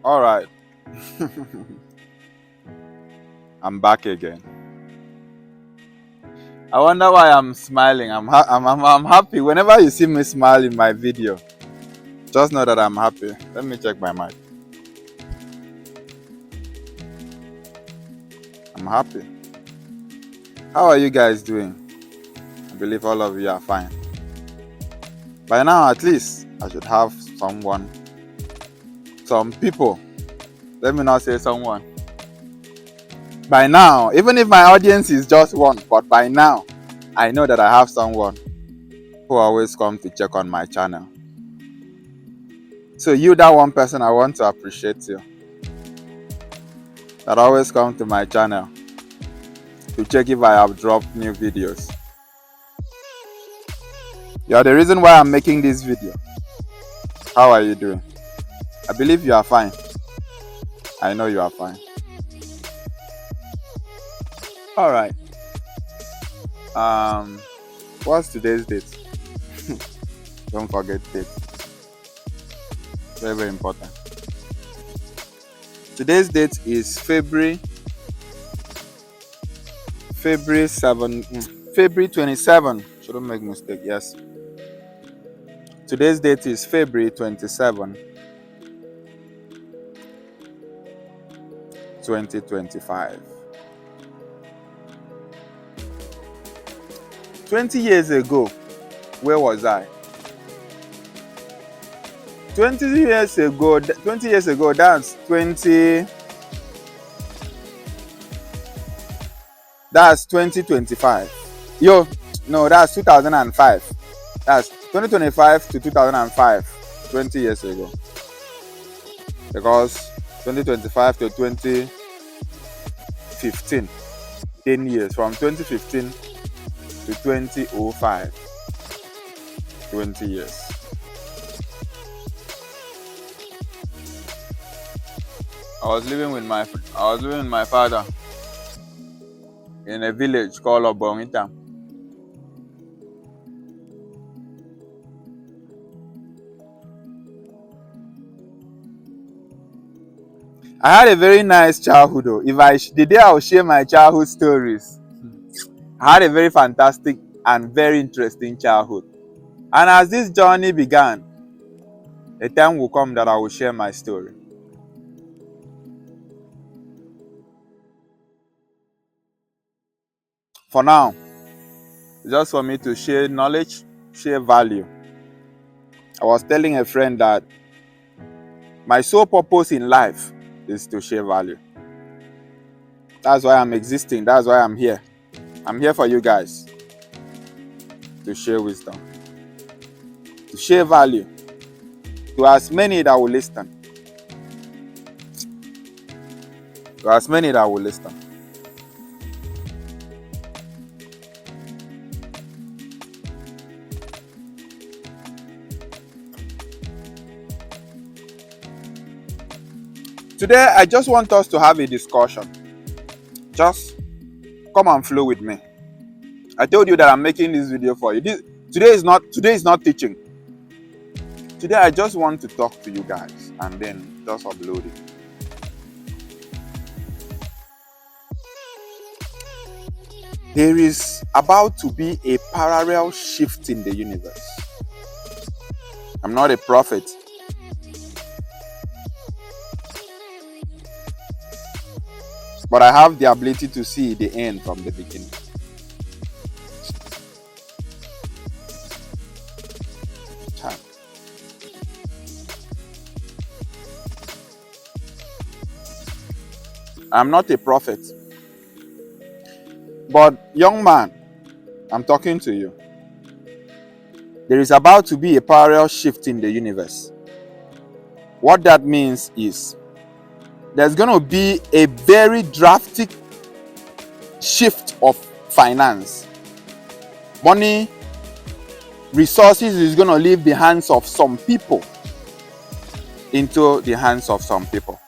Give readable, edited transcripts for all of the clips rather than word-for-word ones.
All right. I'm back again. I wonder why I'm smiling. I'm happy. Whenever you see me smile in my video, just know that I'm happy. Let me check my mic. I'm happy. How are you guys doing? I believe all of you are fine. By now, at least, I should have some people. Let me not say someone. By now, even if my audience is just one, but by now, I know that I have someone who always come to check on my channel. So you, that one person, I want to appreciate you. That always come to my channel to check if I have dropped new videos. You are the reason why I'm making this video. How are you doing? I believe you are fine. I know you are fine. All right. What's today's date? Don't forget date. Very, very important. Today's date is February 27. Shouldn't make mistake. Yes. Today's date is February 27, 2025. 20 years ago, where was I? 20 years ago, that's 2025. That's 2005. That's 2025 to 2005, 20 years ago. Because 2025 to 2015, 10 years. From 2015 to 2005, 20 years. I was living with my father in a village called Obongita. I had a very nice childhood. Though. The day I will share my childhood stories, I had a very fantastic and very interesting childhood. And as this journey began, a time will come that I will share my story. For now, just for me to share knowledge, share value. I was telling a friend that my sole purpose in life is to share value. That's why I'm existing. That's why I'm here. I'm here for you guys. To share wisdom. To share value. To as many that will listen. To as many that will listen. Today, I just want us to have a discussion. Just come and flow with me. I told you that I'm making this video for you. Today is not teaching. Today, I just want to talk to you guys and then just upload it. There is about to be a parallel shift in the universe. I'm not a prophet. But I have the ability to see the end from the beginning. I'm not a prophet. But young man, I'm talking to you. There is about to be a parallel shift in the universe. What that means is there's going to be a very drastic shift of finance. Money, resources is going to leave the hands of some people into the hands of some people.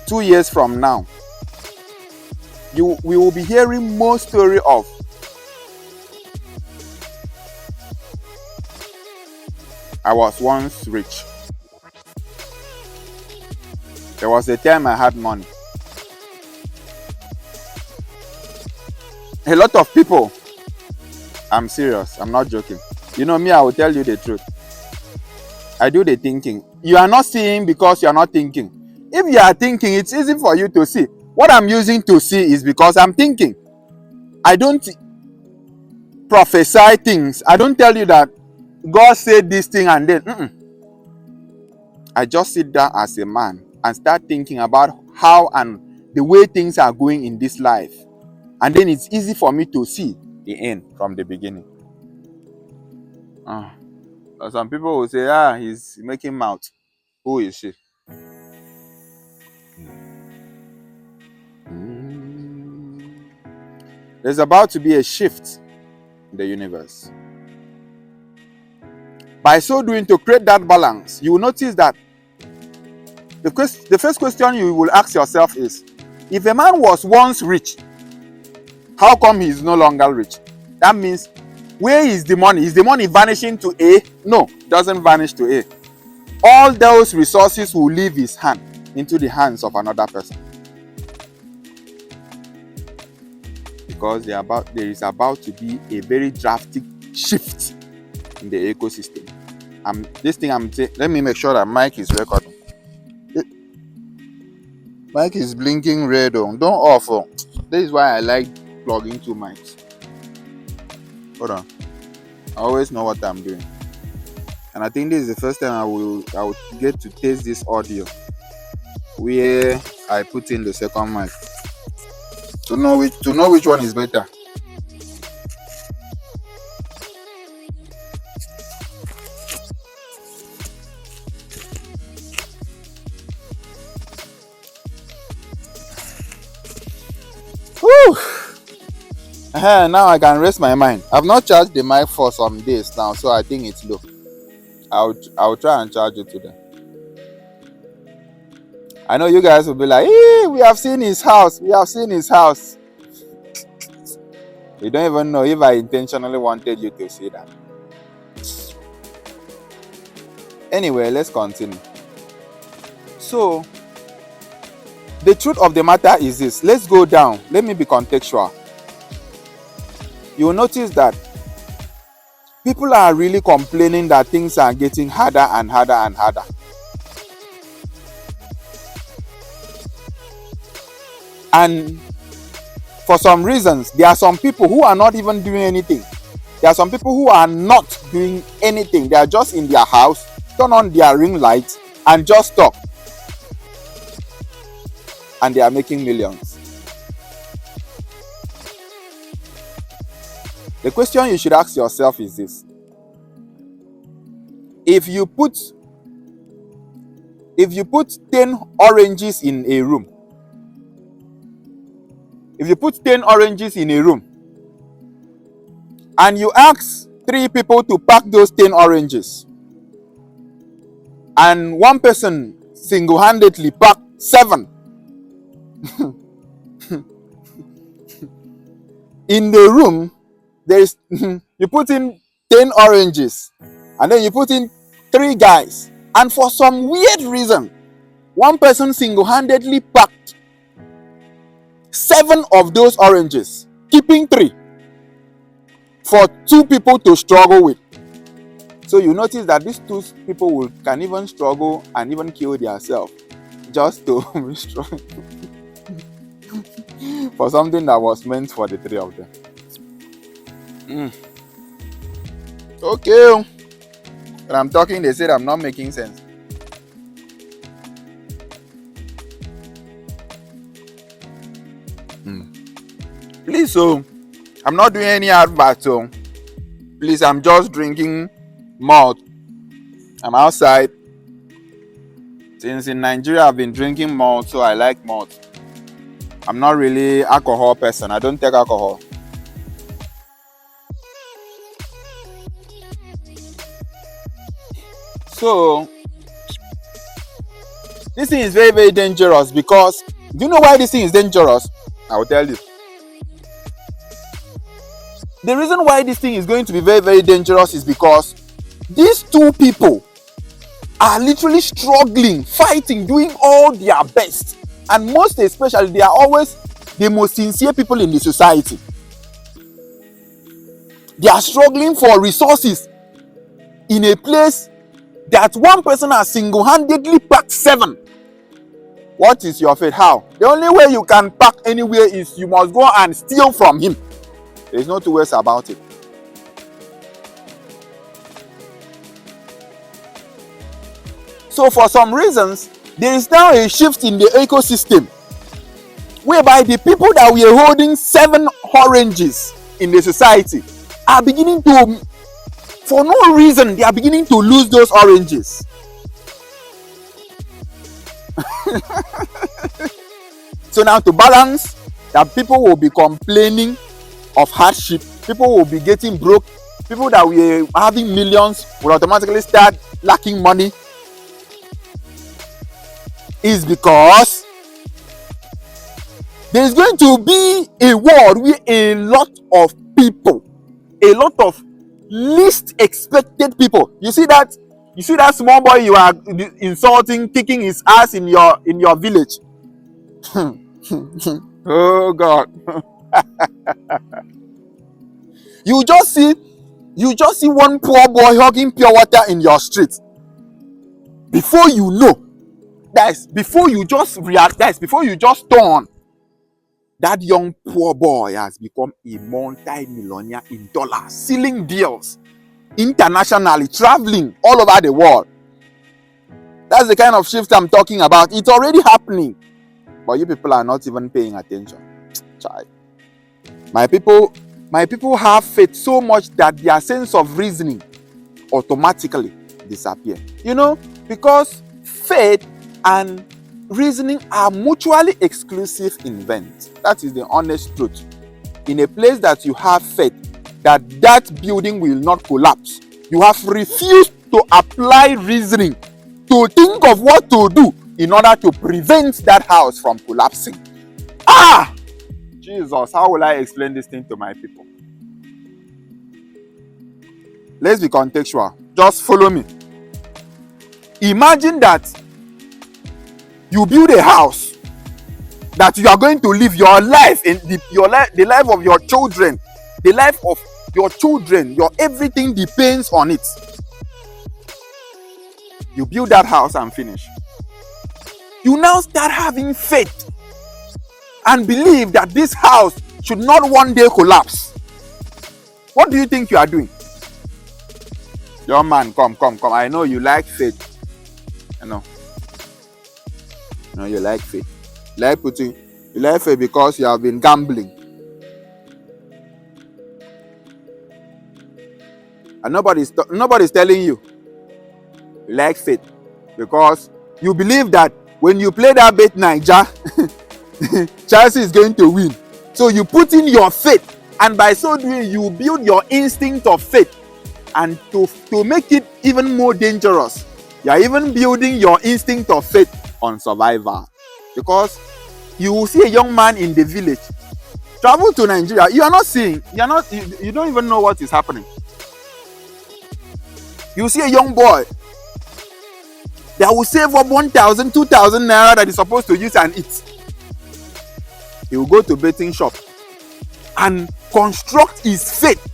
2 years from now, we will be hearing more story of I was once rich. There was a time I had money. A lot of people, I'm serious, I'm not joking. You know me, I will tell you the truth. I do the thinking. You are not seeing because you are not thinking. If you are thinking, it's easy for you to see. What I'm using to see is because I'm thinking. I don't prophesy things. I don't tell you that God said this thing and then. I just sit down as a man and start thinking about how and the way things are going in this life. And then it's easy for me to see the end from the beginning. Some people will say, he's making mouth. Who is she? There's about to be a shift in the universe. By so doing, to create that balance, you will notice that the first question you will ask yourself is, if a man was once rich, how come he is no longer rich? That means, where is the money? Is the money vanishing to A? No, it doesn't vanish to A. All those resources will leave his hand into the hands of another person. Because there is about to be a very drastic shift in the ecosystem. Let me make sure that mic is recording. Mic is blinking red. Don't off. This is why I like plugging two mics. Hold on. I always know what I'm doing. And I think this is the first time I will get to taste this audio where I put in the second mic to know which one is better. Whew. Now I can rest my mind. I've not charged the mic for some days now, so I think it's low. I'll try and charge it today. I know you guys will be like, hey, we have seen his house. We have seen his house. You don't even know if I intentionally wanted you to see that. Anyway, let's continue. So, the truth of the matter is this. Let's go down. Let me be contextual. You will notice that people are really complaining that things are getting harder and harder and harder. And for some reasons, there are some people who are not even doing anything. There are some people who are not doing anything. They are just in their house, turn on their ring lights, and just talk. And they are making millions. The question you should ask yourself is this. If you put 10 oranges in a room, and you ask 3 people to pack those 10 oranges, and one person single-handedly packed 7, in the room, you put in 10 oranges, and then you put in 3 guys, and for some weird reason, one person single-handedly packed 7 of those oranges, keeping 3 for 2 people to struggle with. So you notice that these 2 people can even struggle and even kill themselves just to struggle for something that was meant for the 3 of them. Okay. When I'm talking, they said I'm not making sense. Please, I'm not doing any advert, please, I'm just drinking malt. I'm outside. Since in Nigeria, I've been drinking malt, so I like malt. I'm not really alcohol person. I don't take alcohol. So, this thing is very, very dangerous because, do you know why this thing is dangerous? I will tell you. The reason why this thing is going to be very, very dangerous is because these 2 people are literally struggling, fighting, doing all their best. And most especially, they are always the most sincere people in the society. They are struggling for resources in a place that one person has single-handedly packed 7. What is your fate? How? The only way you can pack anywhere is you must go and steal from him. There is no two ways about it. So for some reasons, there is now a shift in the ecosystem whereby the people that were holding 7 oranges in the society are beginning to, for no reason, they are beginning to lose those oranges. So now, to balance that, people will be complaining of hardship, people will be getting broke, people that were having millions will automatically start lacking money, is because there is going to be a world where a lot of people, a lot of least expected people. You see that small boy you are insulting, kicking his ass in your village. Oh God. you just see one poor boy hugging pure water in your street. Before you know, before you just realize, before you just turn, that young poor boy has become a multi-millionaire in dollars, sealing deals internationally, traveling all over the world. That's the kind of shift I'm talking about. It's already happening, but you people are not even paying attention. Child. My people have faith so much that their sense of reasoning automatically disappear. Because faith and reasoning are mutually exclusive events. That is the honest truth. In a place that you have faith that building will not collapse, you have refused to apply reasoning to think of what to do in order to prevent that house from collapsing. Jesus, how will I explain this thing to my people? Let's be contextual. Just follow me. Imagine that you build a house that you are going to live your life in, the life of your children, your everything depends on it. You build that house and finish. You now start having faith and believe that this house should not one day collapse. What do you think you are doing? Young man, come. I know you like faith. You like faith. You like faith because you have been gambling. And nobody's telling you like faith because you believe that when you play that bet Niger, Chelsea is going to win. So you put in your faith, and by so doing, you build your instinct of faith. And to make it even more dangerous, you are even building your instinct of faith on survival. Because you will see a young man in the village travel to Nigeria. You don't even know what is happening. You see a young boy that will save up 1,000, 2,000 naira that he's supposed to use and eat. He will go to betting shop and construct his faith.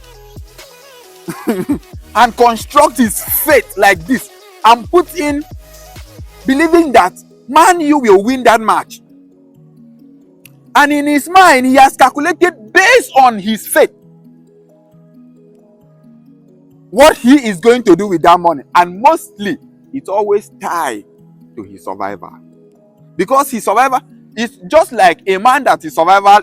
And construct his faith like this and put in believing that Man U will win that match. And in his mind, he has calculated based on his faith what he is going to do with that money. And mostly, it's always tied to his survival. Because his survival is just like a man that his survival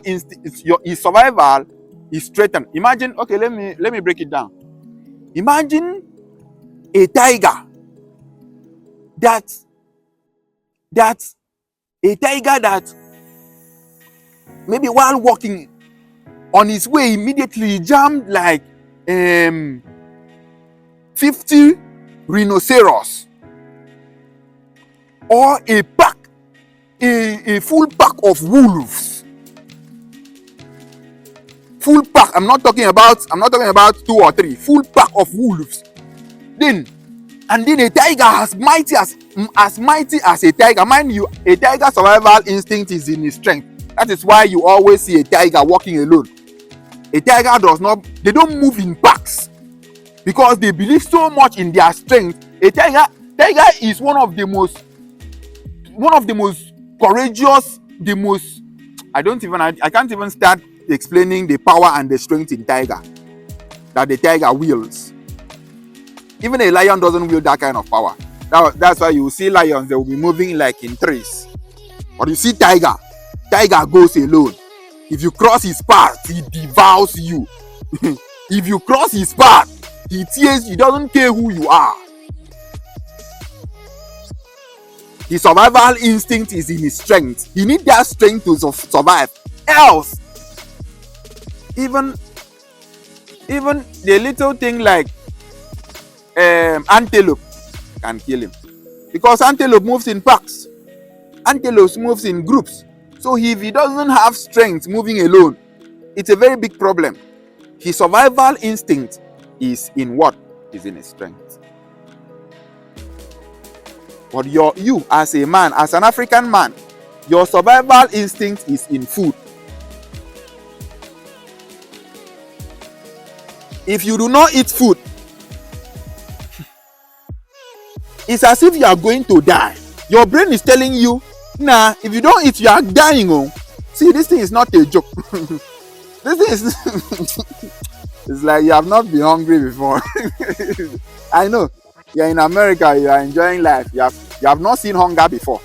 is threatened. Imagine, okay, let me break it down. Imagine a tiger that maybe while walking on his way immediately jammed like 50 rhinoceros or a full pack of wolves. Full pack. I'm not talking about 2 or 3. Full pack of wolves. Then, And then a tiger as mighty as a tiger. Mind you, a tiger survival instinct is in his strength. That is why you always see a tiger walking alone. A tiger they don't move in packs because they believe so much in their strength. A tiger is one of the most courageous, I can't even start explaining the power and the strength in tiger that the tiger wields. Even a lion doesn't wield that kind of power. That's why you see lions, they will be moving like in threes. But you see tiger goes alone. If you cross his path, he devours you. If you cross his path, he tears you. He doesn't care who you are. His survival instinct is in his strength. He needs that strength to survive. Else, even the little thing like antelope can kill him, because antelope moves in packs. Antelope moves in groups. So if he doesn't have strength moving alone, it's a very big problem. His survival instinct is in what? Is in his strength. But you as a man, as an African man, your survival instinct is in food. If you do not eat food, it's as if you are going to die. Your brain is telling you, nah, if you don't eat, you are dying. Oh, see, this thing is not a joke. This thing is it's like you have not been hungry before. I know you're in America, you are enjoying life. You have not seen hunger before.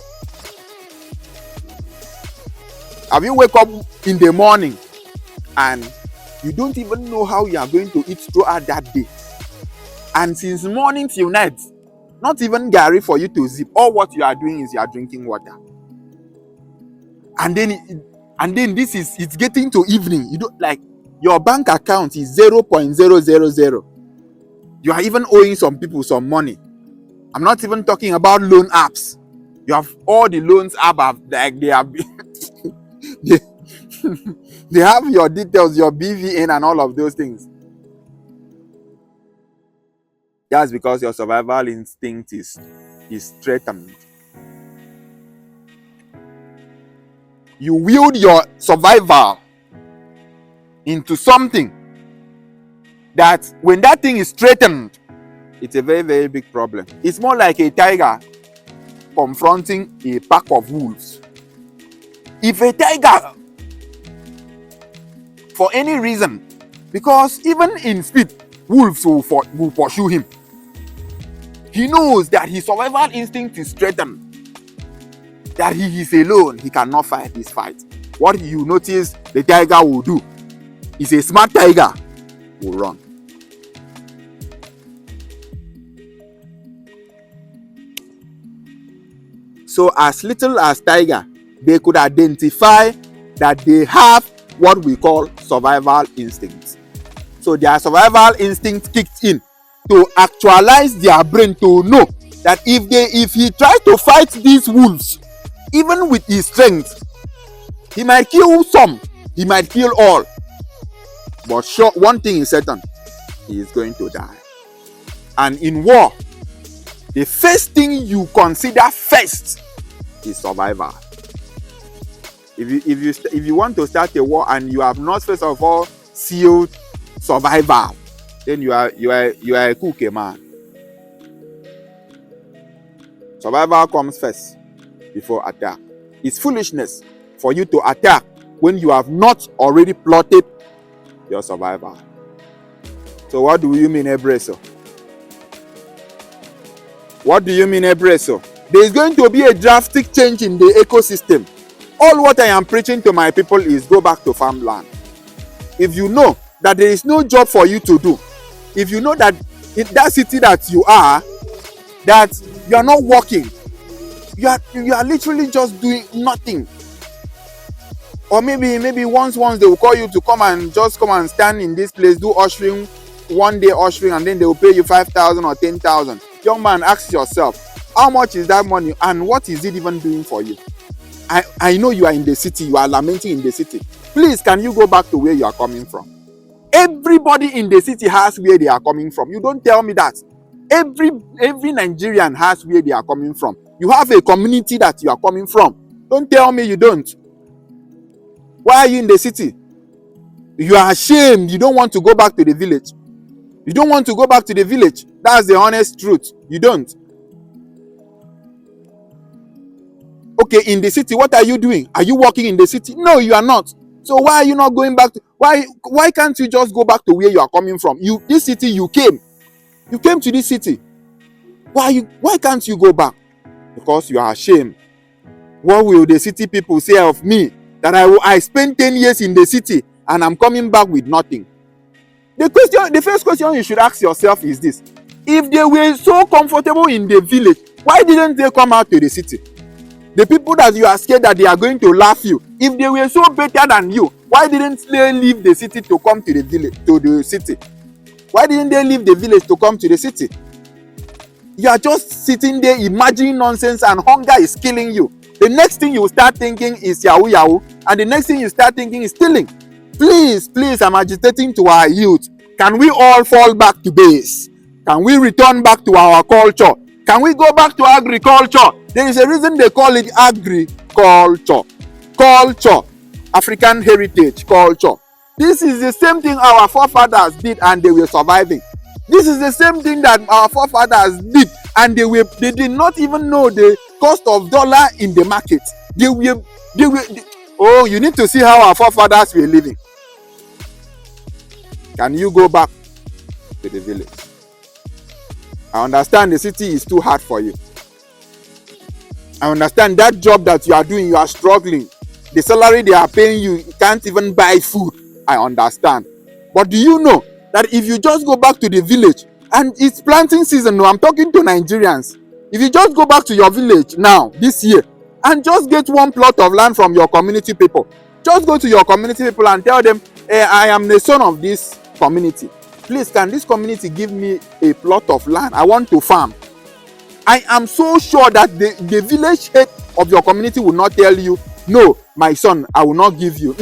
Have you wake up in the morning and you don't even know how you are going to eat throughout that day? And since morning till night, not even Gary for you to zip. All what you are doing is you are drinking water. And then it's getting to evening. You don't, like, your bank account is 0.000. You are even owing some people some money. I'm not even talking about loan apps. You have all the loans app, like they have they have your details, your BVN and all of those things. That's because your survival instinct is threatened. You wield your survival into something that when that thing is threatened, it's a very, very big problem. It's more like a tiger confronting a pack of wolves. If a tiger, for any reason, because even in speed, wolves will pursue him. He knows that his survival instinct is threatened, that he is alone, he cannot fight this fight. What you notice the tiger will do is a smart tiger will run. So as little as tiger, they could identify that they have what we call survival instincts. So their survival instinct kicked in to actualize their brain to know that if he tries to fight these wolves, even with his strength, he might kill some, he might kill all. But sure, one thing is certain, he is going to die. And in war, the first thing you consider first is survival. If you want to start a war and you have not first of all sealed survival, then you are a cookie man. Survival comes first before attack. It's foolishness for you to attack when you have not already plotted your survival. So what do you mean, Ebreso? What do you mean, Ebreso? There is going to be a drastic change in the ecosystem. All what I am preaching to my people is go back to farmland. If you know that there is no job for you to do, if you know that in that city that you are, that you are not working, you are literally just doing nothing. Or maybe once they will call you to come and stand in this place, do ushering, one day ushering, and then they will pay you 5,000 or 10,000. Young man, ask yourself, how much is that money and what is it even doing for you? I know you are in the city, you are lamenting in the city. Please, can you go back to where you are coming from? Everybody in the city has where they are coming from. You don't tell me that. Every Nigerian has where they are coming from. You have a community that you are coming from. Don't tell me you don't. Why are you in the city? You are ashamed. You don't want to go back to the village. You don't want to go back to the village. That's the honest truth. You don't. Okay, in the city, what are you doing? Are you working in the city? No, you are not. So why are you not going back to, why can't you just go back to where you are coming from? This city you came. You came to this city. Why can't you go back? Because you are ashamed. What will the city people say of me? That I spent 10 years in the city and I'm coming back with nothing. The first question you should ask yourself is this: if they were so comfortable in the village, why didn't they come out to the city? The people that you are scared that they are going to laugh you, if they were so better than you, why didn't they leave the city to come to the village, to the city? Why didn't they leave the village to come to the city? You are just sitting there imagining nonsense and hunger is killing you. The next thing you start thinking is yahoo yahoo, and the next thing you start thinking is stealing. Please, I'm agitating to our youth. Can we all fall back to base? Can we return back to our culture? Can we go back to agriculture? There is a reason they call it agriculture. Culture. African heritage culture. This is the same thing our forefathers did and they were surviving. This is the same thing that our forefathers did and they did not even know the cost of dollar in the market. Oh, you need to see how our forefathers were living. Can you go back to the village? I understand the city is too hard for you. I understand that job that you are doing, you are struggling. The salary they are paying you can't even buy food. I understand. But do you know that if you just go back to the village, and it's planting season, no, I'm talking to Nigerians. If you just go back to your village now, this year, and just get one plot of land from your community people, just go to your community people and tell them, I am the son of this community. Please, can this community give me a plot of land? I want to farm. I am so sure that the village head of your community will not tell you, no, my son, I will not give you.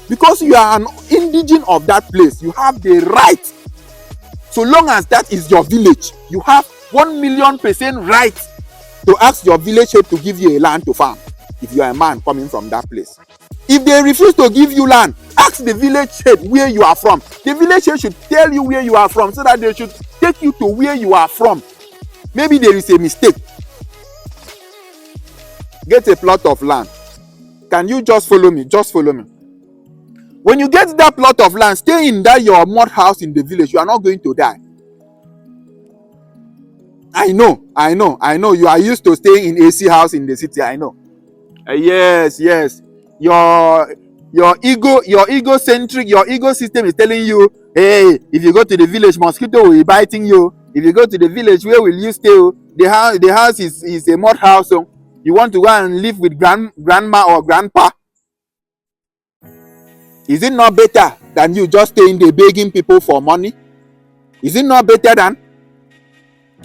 Because you are an indigene of that place. You have the right. So long as that is your village, you have 1,000,000% right to ask your village head to give you a land to farm. If you are a man coming from that place. If they refuse to give you land, ask the village head where you are from. The village head should tell you where you are from so that they should take you to where you are from. Maybe there is a mistake. Get a plot of land. Can you just follow me? Just follow me. When you get that plot of land, stay in that your mud house in the village. You are not going to die. I know. You are used to staying in AC house in the city. I know. Yes. Your egocentric, your ego system is telling you, hey, if you go to the village, mosquito will be biting you. If you go to the village, where will you stay? The house is a mud house. So you want to go and live with grandma or grandpa. Is it not better than you just staying there begging people for money? Is it not better than?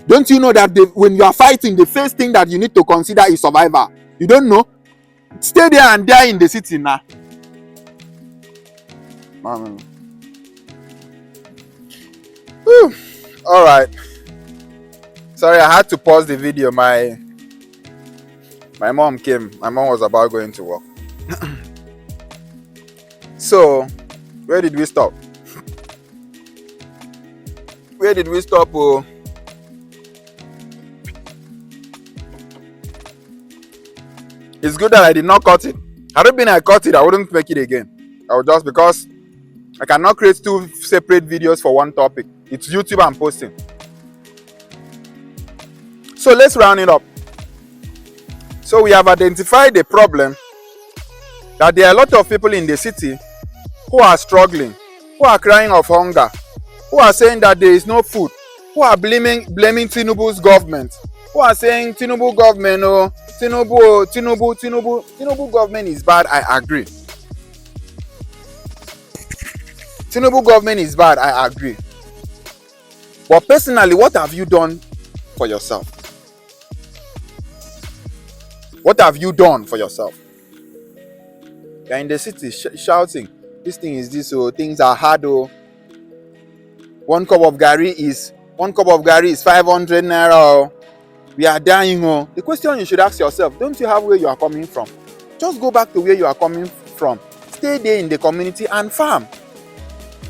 Don't you know that when you are fighting, the first thing that you need to consider is survival? You don't know? Stay there and die in the city now. All right. Sorry, I had to pause the video. My mom came. My mom was about going to work. So, where did we stop? Oh, it's good that I did not cut it. Had it been I cut it, I wouldn't make it again. I would just, because I cannot create 2 separate videos for one topic. It's YouTube I'm posting. So let's round it up. So we have identified the problem that there are a lot of people in the city who are struggling, who are crying of hunger, who are saying that there is no food, who are blaming Tinubu's government, who are saying Tinubu government, Tinubu government is bad. I agree. Tinubu government is bad. I agree. But personally, what have you done for yourself? What have you done for yourself? You're in the city shouting, this thing is this, oh, things are hard, oh. 1 cup of gari is 1 cup of gari is 500 naira. Oh. We are dying. Oh. The question you should ask yourself, don't you have where you are coming from? Just go back to where you are coming from. Stay there in the community and farm.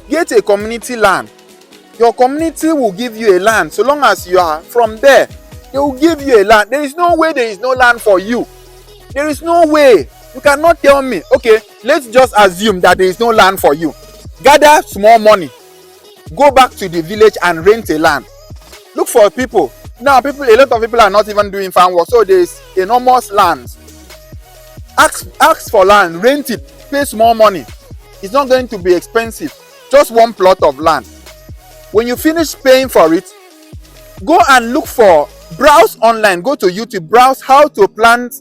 Get a community land. Your community will give you a land. So long as you are from there, they will give you a land. There is no way there is no land for you. There is no way. You cannot tell me, okay, let's just assume that there is no land for you. Gather small money. Go back to the village and rent a land. Look for people. Now, a lot of people are not even doing farm work, so there is enormous lands. Ask for land, rent it, pay small money. It's not going to be expensive. Just one plot of land. When you finish paying for it, go and browse online, go to YouTube, browse how to plant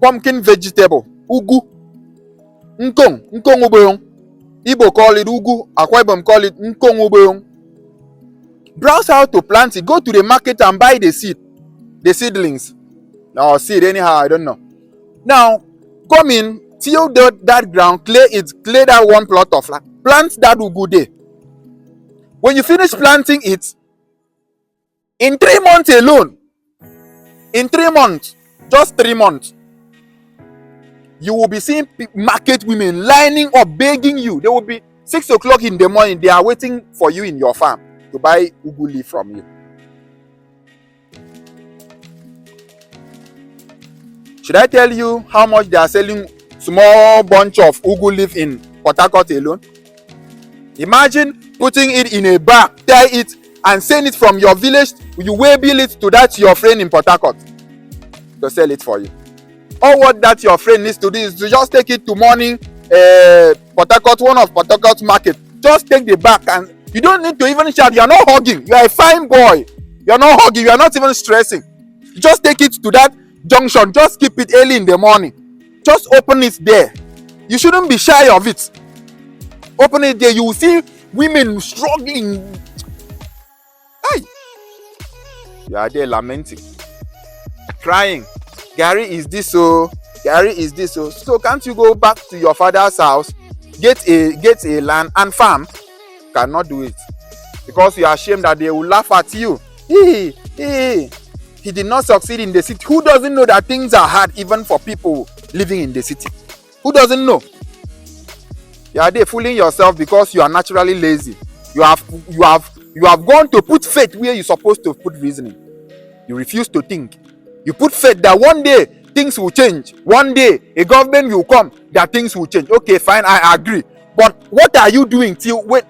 pumpkin vegetable, ugu, nkong ubeyong. Igbo call it ugu, Akwa Ibom call it nkong ubeyong. Browse how to plant it. Go to the market and buy the seedlings, or seed anyhow, I don't know. Now, come in, till that ground, clear that one plot of land. Plant that ugu there. When you finish planting it, in 3 months alone, just 3 months, you will be seeing market women lining up, begging you. They will be 6 o'clock in the morning. They are waiting for you in your farm to buy ugu leaf from you. Should I tell you how much they are selling small bunch of ugu leaf in Port Harcourt alone? Imagine putting it in a bag, tie it, and send it from your village. You will bill it to that your friend in Port Harcourt to sell it for you. All what that your friend needs to do is to just take it to morning Port Harcourt, one of Port Harcourt market. Just take the bag, and you don't need to even shout. You are not hugging. You are a fine boy. You are not hugging. You are not even stressing. Just take it to that junction. Just keep it early in the morning. Just open it there. You shouldn't be shy of it. Open it there. You will see women struggling. Hey, you are there lamenting, crying. Gary is this so. Gary is this so. So can't you go back to your father's house, get a land and farm? You cannot do it because you are ashamed that they will laugh at you. He did not succeed in the city. Who doesn't know that things are hard even for people living in the city? Who doesn't know? You are there fooling yourself because you are naturally lazy. You have gone to put faith where you're supposed to put reasoning. You refuse to think. You put faith that one day things will change. One day a government will come that things will change. Okay, fine, I agree. But what are you doing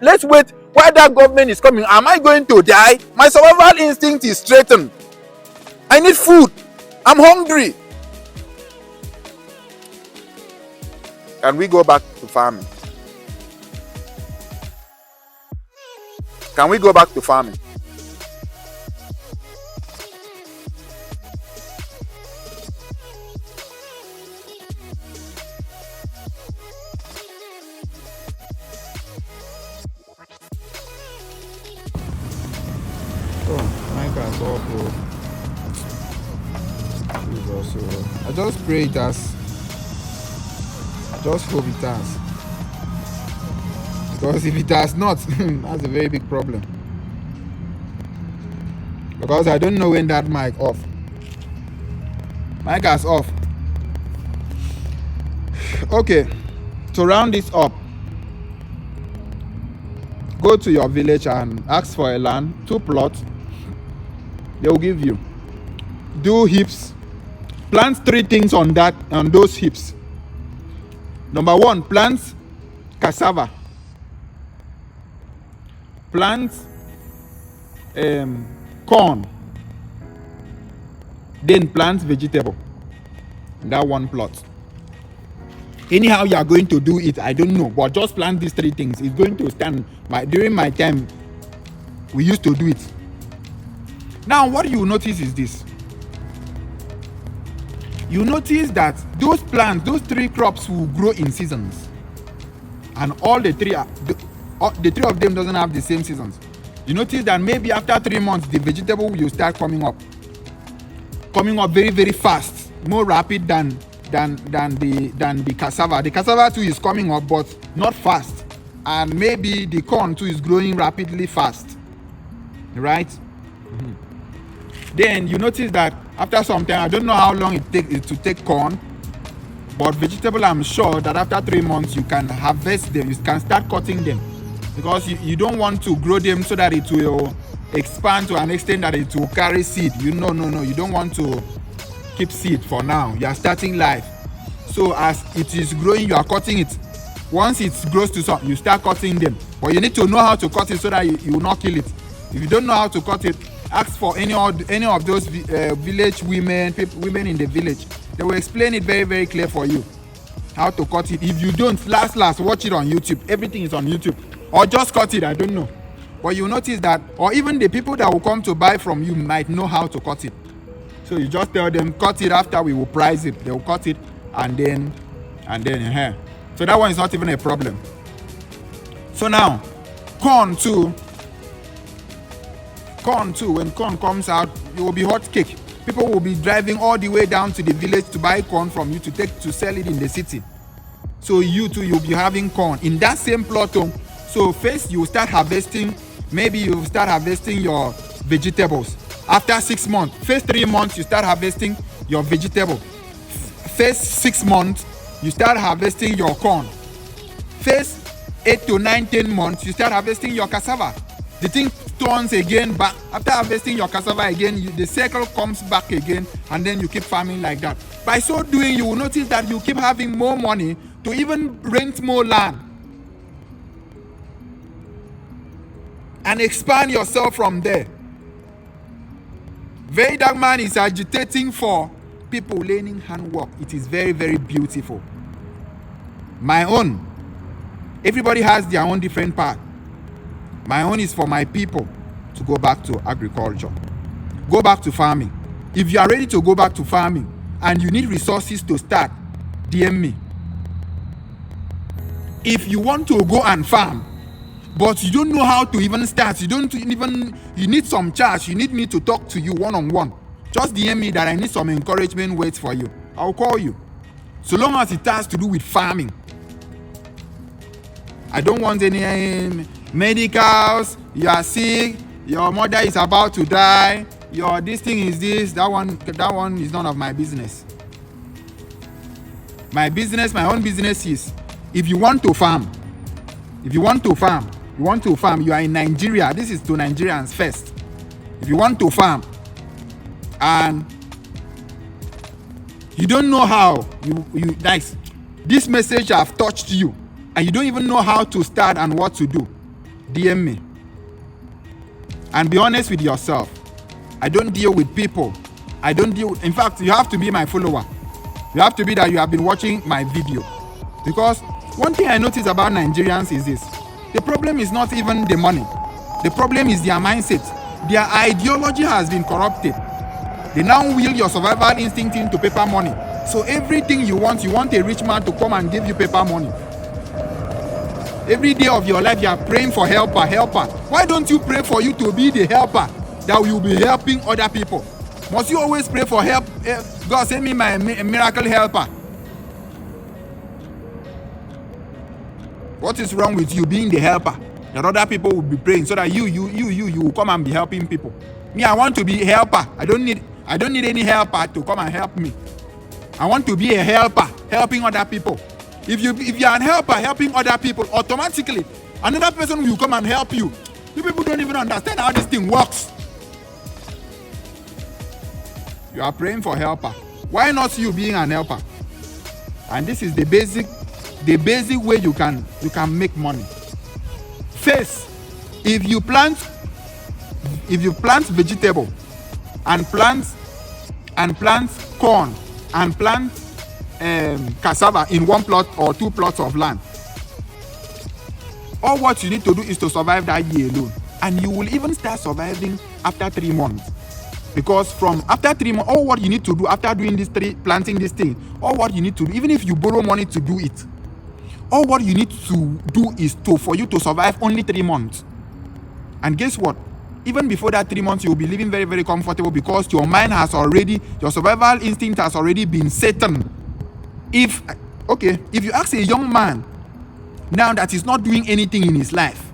let's wait while that government is coming? Am I going to die? My survival instinct is threatened. I need food. I'm hungry. Can we go back to farming? Can we go back to farming? I just pray it has. I just hope it has. Because if it has not, that's a very big problem. Because I don't know when that mic off. Mic has off. Okay, to round this up, go to your village and ask for a land, 2 plots. They will give you. Do heaps. Plant 3 things on those heaps. Number 1, plant cassava. Plant corn. Then plant vegetable. That 1 plot. Anyhow you are going to do it, I don't know, but just plant these 3 things. It's going to stand. During my time, we used to do it. Now what you notice is this. You notice that those plants, those 3 crops will grow in seasons, and all the 3 of them doesn't have the same seasons. You notice that maybe after 3 months the vegetable will start coming up very, very fast, more rapid than the cassava. The cassava too is coming up, but not fast. and maybe the corn too is growing rapidly fast, right? Then you notice that after some time, I don't know how long it takes to take corn, but vegetable, I'm sure that after 3 months you can harvest them, you can start cutting them, because you don't want to grow them so that it will expand to an extent that it will carry seed. You no, you don't want to keep seed for now. You are starting life, so as it is growing, you are cutting it. Once it grows to some, you start cutting them, but you need to know how to cut it so that you will not kill it. If you don't know how to cut it, ask for any of those village women in the village. They will explain it very, very clear for you how to cut it. If you don't, last watch it on YouTube. Everything is on YouTube, or just cut it. I don't know, but you notice that, or even the people that will come to buy from you might know how to cut it. So you just tell them, cut it. After, we will price it. They will cut it, and then so that one is not even a problem. So now, corn too, when corn comes out, it will be hot cake. People will be driving all the way down to the village to buy corn from you to sell it in the city. So you too, you'll be having corn in that same plot. So first you start harvesting, maybe you start harvesting your vegetables. After 6 months, first 3 months you start harvesting your vegetable. First 6 months you start harvesting your corn. First 8 to 9, 10 months you start harvesting your cassava. The thing turns again back. After harvesting your cassava again, the cycle comes back again, and then you keep farming like that. By so doing, you will notice that you keep having more money to even rent more land and expand yourself from there. Very Dark Man is agitating for people learning handwork. It is very, very beautiful. My own, everybody has their own different path. My own is for my people to go back to agriculture, go back to farming. If you are ready to go back to farming and you need resources to start, DM me. If you want to go and farm, but you don't know how to even start, you need some charge, you need me to talk to you one-on-one, just DM me that I need some encouragement words for you. I'll call you. So long as it has to do with farming. I don't want any medicals, you are sick, your mother is about to die, your this thing is this, that one is none of my business. My own business is, if you want to farm, you are in Nigeria. This is to Nigerians first. If you want to farm and you don't know how, this message have touched you and you don't even know how to start and what to do, DM me. And be honest with yourself. I don't deal with people. In fact, you have to be my follower. You have to be that you have been watching my video. Because one thing I notice about Nigerians is this. The problem is not even the money. The problem is their mindset. Their ideology has been corrupted. They now wheel your survival instinct into paper money. So everything you want a rich man to come and give you paper money. Every day of your life, you are praying for helper. Why don't you pray for you to be the helper that will be helping other people? Must you always pray for help? God, send me my miracle helper. What is wrong with you being the helper that other people will be praying so that you will come and be helping people? Me, I want to be a helper. I don't need any helper to come and help me. I want to be a helper helping other people. If you are a helper helping other people, automatically another person will come and help you. You people don't even understand how this thing works. You are praying for helper. Why not you being an helper? And this is the basic way you can make money. First, if you plant vegetable and plant corn and plant cassava in one plot or 2 plots of land, all what you need to do is to survive that year alone, and you will even start surviving after 3 months. Because from after 3 months, all what you need to do after doing planting this thing, all what you need to do, even if you borrow money to do it, all what you need to do is for you to survive only 3 months. And guess what? Even before that 3 months, you'll be living very, very comfortable because your survival instinct has already been set. If you ask a young man now that he's not doing anything in his life.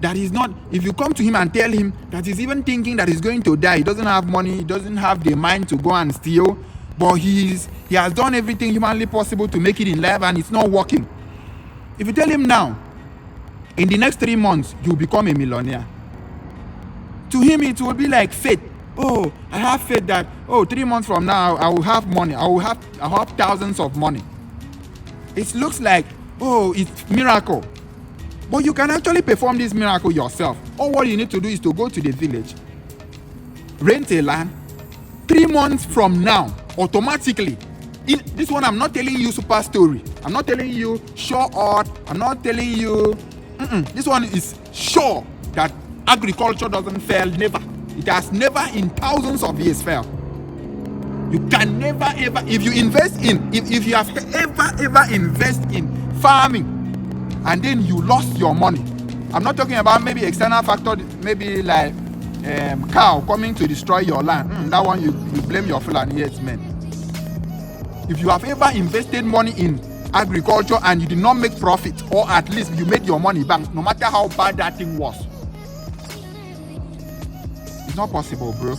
That he's not, if you come to him and tell him that he's even thinking that he's going to die, he doesn't have money, he doesn't have the mind to go and steal, but he has done everything humanly possible to make it in life and it's not working. If you tell him now, in the next 3 months, you'll become a millionaire, to him it will be like faith. Oh, I have faith that, 3 months from now, I will have money. I'll have thousands of money. It looks like, it's miracle. But you can actually perform this miracle yourself. All what you need to do is to go to the village, rent a land. 3 months from now, automatically, in this one, I'm not telling you super story. I'm not telling you sure art. I'm not telling you, this one is sure that agriculture doesn't fail, never. It has never in thousands of years failed. You can never ever, if you invest in, if you have ever invest in farming and then you lost your money, I'm not talking about maybe external factor, maybe like cow coming to destroy your land. That one you blame your Fulani men. If you have ever invested money in agriculture and you did not make profit, or at least you made your money back, no matter how bad that thing was, it's not possible, bro.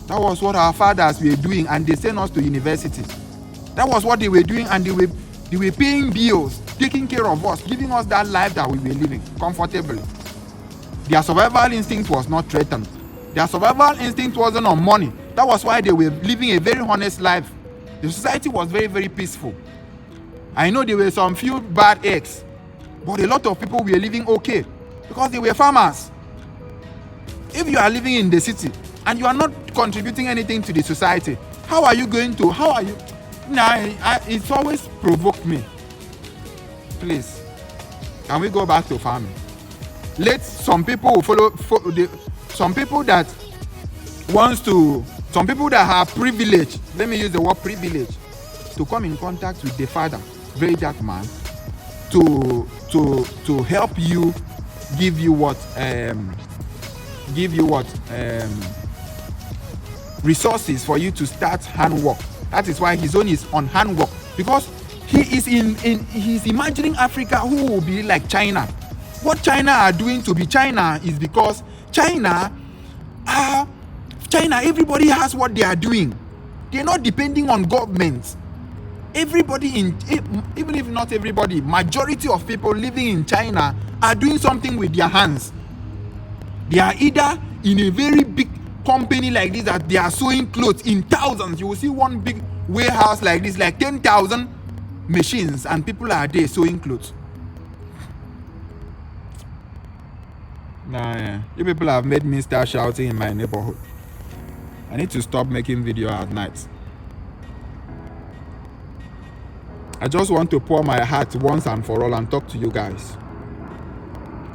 That was what our fathers were doing, and they sent us to university. That was what they were doing, and they were paying bills, taking care of us, giving us that life that we were living comfortably. Their survival instinct was not threatened. Their survival instinct wasn't on money. That was why they were living a very honest life. The society was very, very peaceful. I know there were some few bad eggs, but a lot of people were living okay because they were farmers. If you are living in the city and you are not contributing anything to the society, it's always provoked me. Please, can we go back to farming? Let some people some people that have privilege, let me use the word privilege, to come in contact with the father, very dark man, to help you, give you resources for you to start handwork. That is why his own is on handwork, because he's imagining Africa who will be like China. What China are doing to be China is because China, everybody has what they are doing. They're not depending on governments. Everybody even if not everybody, majority of people living in China are doing something with their hands. They are either in a very big company like this that they are sewing clothes in thousands. You will see one big warehouse like this, like 10,000 machines, and people are there sewing clothes. You people have made me start shouting in my neighborhood. I need to stop making video at night. I just want to pour my heart once and for all and talk to you guys.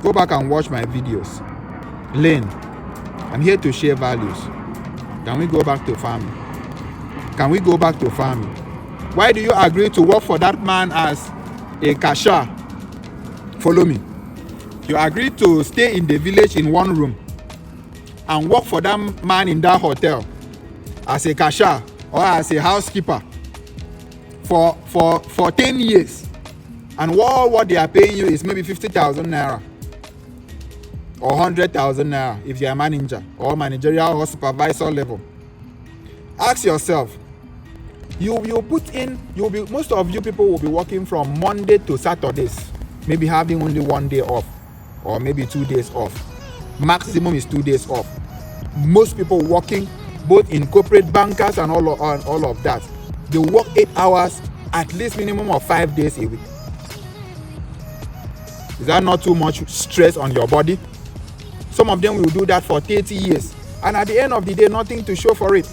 Go back and watch my videos. Learn. I'm here to share values. Can we go back to farming? Can we go back to farming? Why do you agree to work for that man as a cashier? Follow me. You agree to stay in the village in one room and work for that man in that hotel as a cashier or as a housekeeper for 10 years, and what they are paying you is maybe 50,000 naira or 100,000 naira if you are a manager or managerial or supervisor level. Ask yourself, most of you people will be working from Monday to Saturdays, maybe having only 1 day off or maybe 2 days off. Maximum is 2 days off. Most people working both in corporate bankers and all of that, they work 8 hours, at least minimum of 5 days a week. Is that not too much stress on your body? Some of them will do that for 30 years, and at the end of the day, nothing to show for it.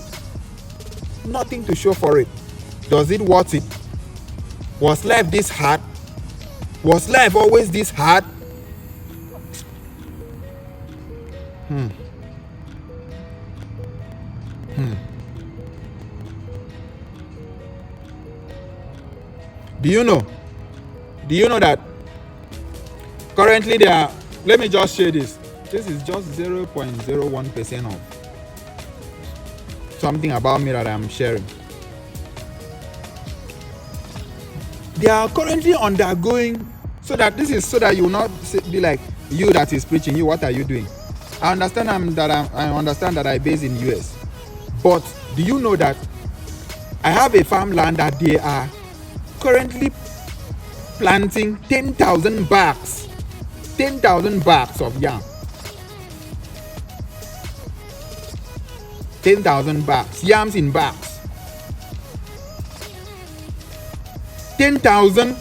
Nothing to show for it. Does it worth it? Was life this hard? Was life always this hard? Do you know that currently there are, let me just share this. This is just 0.01% of something about me that I'm sharing. They are currently undergoing, so that you will not be like, you that is preaching, you, what are you doing? I understand that I base in US, but do you know that I have a farmland that they are currently planting 10,000 bags of yam. 10,000 bags, yams in bags. 10,000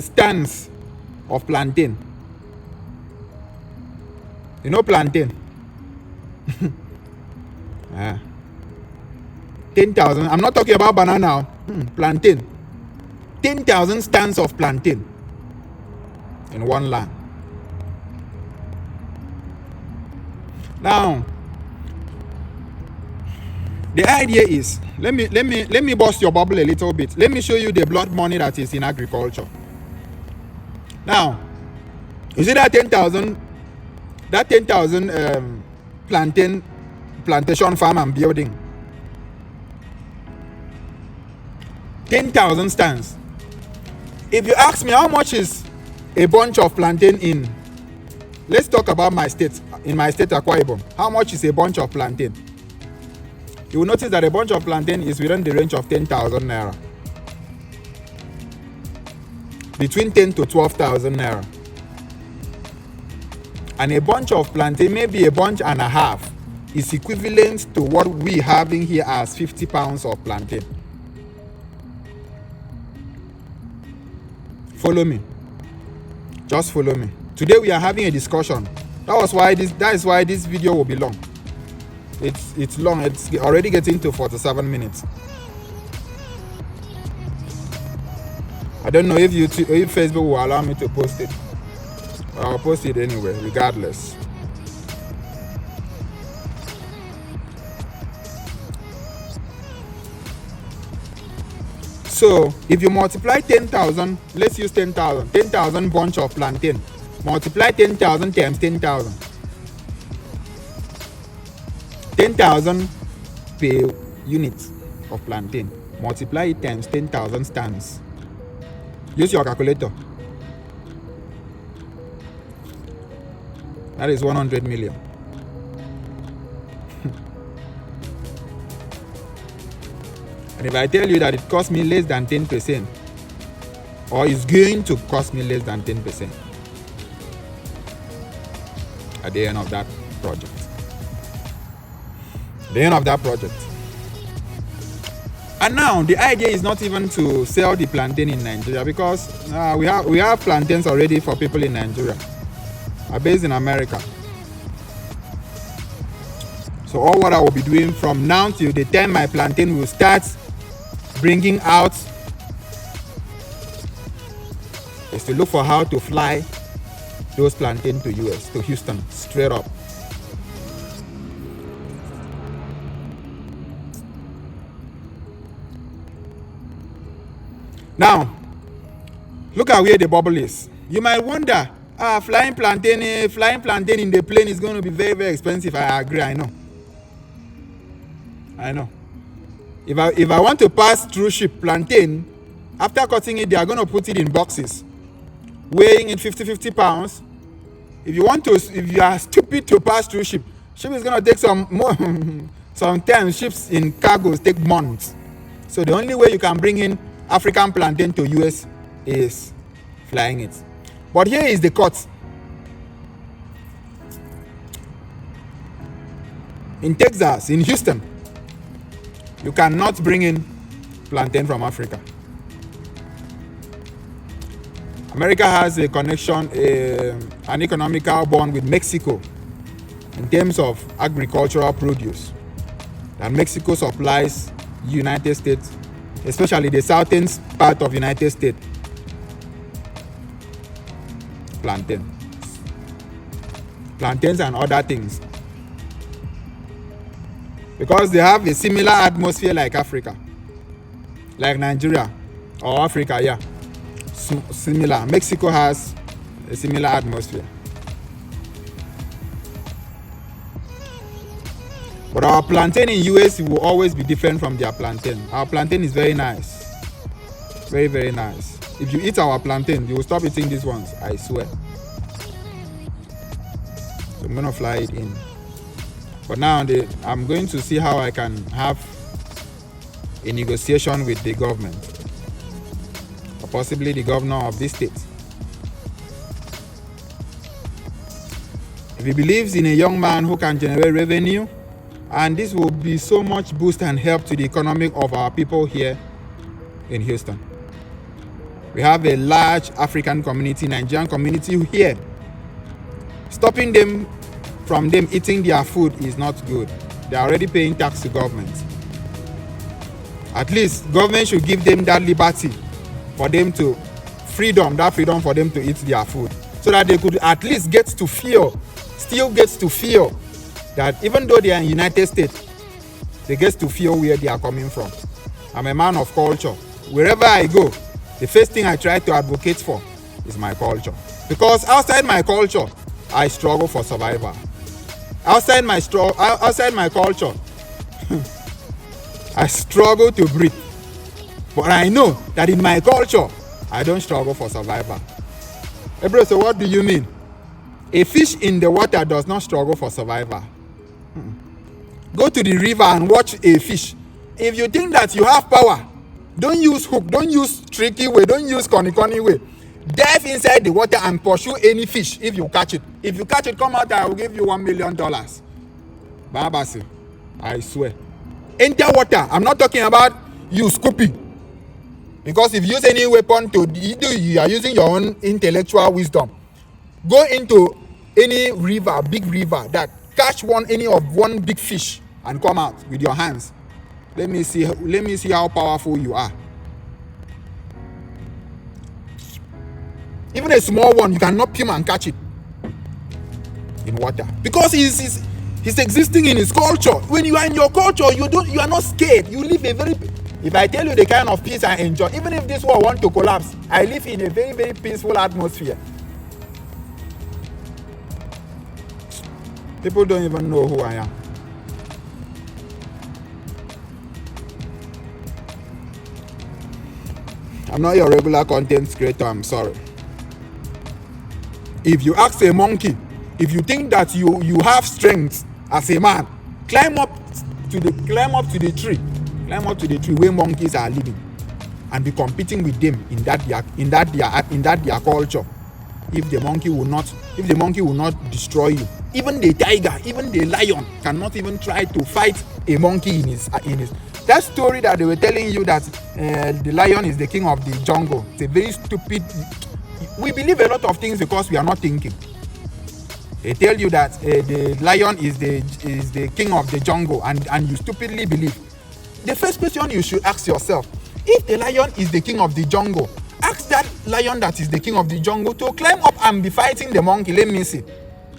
stands of plantain. You know plantain? 10,000. I'm not talking about banana now. Plantain. 10,000 stands of plantain in one land. Now, the idea is, let me bust your bubble a little bit. Let me show you the blood money that is in agriculture. Now, you see that 10,000 plantation farm I'm building. 10,000 stands. If you ask me how much is a bunch of plantain in, let's talk about my state. In my state, Akwa Ibom, how much is a bunch of plantain? You will notice that a bunch of plantain is within the range of 10,000 naira. Between 10 to 12,000 naira. And a bunch of plantain, maybe a bunch and a half, is equivalent to what we having here as 50 pounds of plantain. Follow me. Just follow me. Today we are having a discussion. That is why this video will be long. It's long. It's already getting to 47 minutes. I don't know if Facebook will allow me to post it. I'll post it anyway, regardless. So if you multiply 10,000, let's use 10,000 bunch of plantain. Multiply 10,000 times 10,000. 10,000 per unit of plantain. Multiply it times 10,000 stands. Use your calculator. That is 100 million. And if I tell you that it cost me less than 10%, or is going to cost me less than 10% at the end of that project. The end of that project. And now the idea is not even to sell the plantain in Nigeria, because we have plantains already for people in Nigeria. Are based in America. So all what I will be doing from now till the time my plantain will start bringing out is to look for how to fly those plantain to US, to Houston, straight up. Now, look at where the bubble is. You might wonder, flying plantain in the plane is going to be very, very expensive. I agree, I know. If I want to pass through ship plantain, after cutting it, they are going to put it in boxes, weighing in 50 pounds. If you are stupid to pass through ship is going to take some more. Sometimes ships in cargoes take months. So the only way you can bring in African plantain to US is flying it. But here is the cut. In Texas, in Houston, you cannot bring in plantain from Africa. America has a connection, an economical bond with Mexico in terms of agricultural produce. And Mexico supplies United States, especially the southern part of United States, plantains and other things, because they have a similar atmosphere like Africa, like Nigeria or Africa. Yeah, similar. Mexico has a similar atmosphere. But our plantain in US will always be different from their plantain. Our plantain is very nice. Very, very nice. If you eat our plantain, you will stop eating these ones, I swear. So I'm gonna fly it in. But now I'm going to see how I can have a negotiation with the government, or possibly the governor of this state. If he believes in a young man who can generate revenue, and this will be so much boost and help to the economy of our people here in Houston. We have a large African community, Nigerian community here. Stopping them from them eating their food is not good. They are already paying tax to government. At least government should give them that liberty for them to freedom for them to eat their food, so that they could at least still gets to feel that even though they are in United States, they get to feel where they are coming from. I'm a man of culture. Wherever I go, the first thing I try to advocate for is my culture. Because outside my culture, I struggle for survival. Outside my culture, I struggle to breathe. But I know that in my culture, I don't struggle for survival. Hey bro, so what do you mean? A fish in the water does not struggle for survival. Go to the river and watch a fish. If you think that you have power, don't use hook, don't use tricky way, don't use conny way. Dive inside the water and pursue any fish if you catch it. If you catch it, come out, I will give you $1 million. Babasi, I swear. Enter water. I'm not talking about you scooping. Because if you use any weapon you are using your own intellectual wisdom. Go into any river, big river, that catch one big fish and come out with your hands. Let me see how powerful you are. Even a small one, you can knock him and catch it in water, because he's existing in his culture. When you are in your culture, you are not scared. You live a very. If I tell you the kind of peace I enjoy, even if this world want to collapse, I live in a very, very peaceful atmosphere. People don't even know who I am. I'm not your regular content creator, I'm sorry. If you ask a monkey, if you think that you have strength as a man, climb up to the tree where monkeys are living, and be competing with them in that their culture. If the monkey will not destroy you, even the tiger, even the lion cannot even try to fight a monkey in his. That story that they were telling you that the lion is the king of the jungle. It's a very stupid. We believe a lot of things because we are not thinking. They tell you that the lion is the king of the jungle, and you stupidly believe. The first question you should ask yourself: if the lion is the king of the jungle, ask that lion that is the king of the jungle to climb up and be fighting the monkey. Let me see.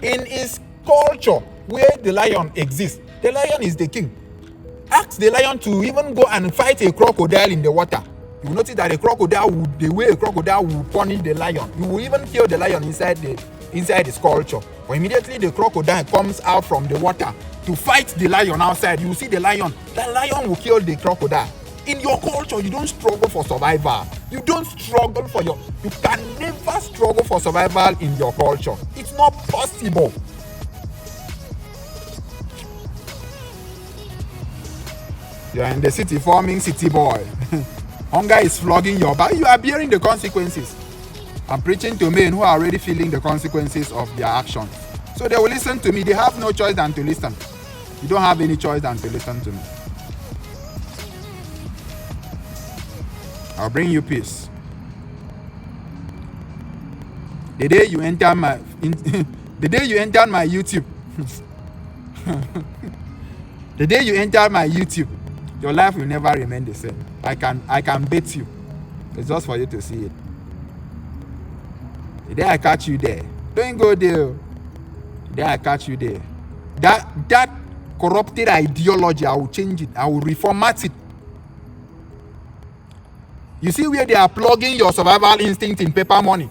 In his culture, where the lion exists, the lion is the king. Ask the lion to even go and fight a crocodile in the water. You will notice that the way a crocodile will punish the lion, you will even kill the lion inside his culture. But immediately the crocodile comes out from the water to fight the lion outside, you will see the lion will kill the crocodile. In your culture, you don't struggle for survival. You can never struggle for survival in your culture. It's not possible. You are in the city forming city boy. Hunger is flogging your back. You are bearing the consequences. I'm preaching to men who are already feeling the consequences of their actions. So they will listen to me. They have no choice than to listen. You don't have any choice than to listen to me. I'll bring you peace. The day you enter my YouTube, the day you enter my YouTube, your life will never remain the same. I can bet you. It's just for you to see it. The day I catch you there, don't go there. The day I catch you there, that corrupted ideology, I will change it. I will reformat it. You see where they are plugging your survival instinct in paper money.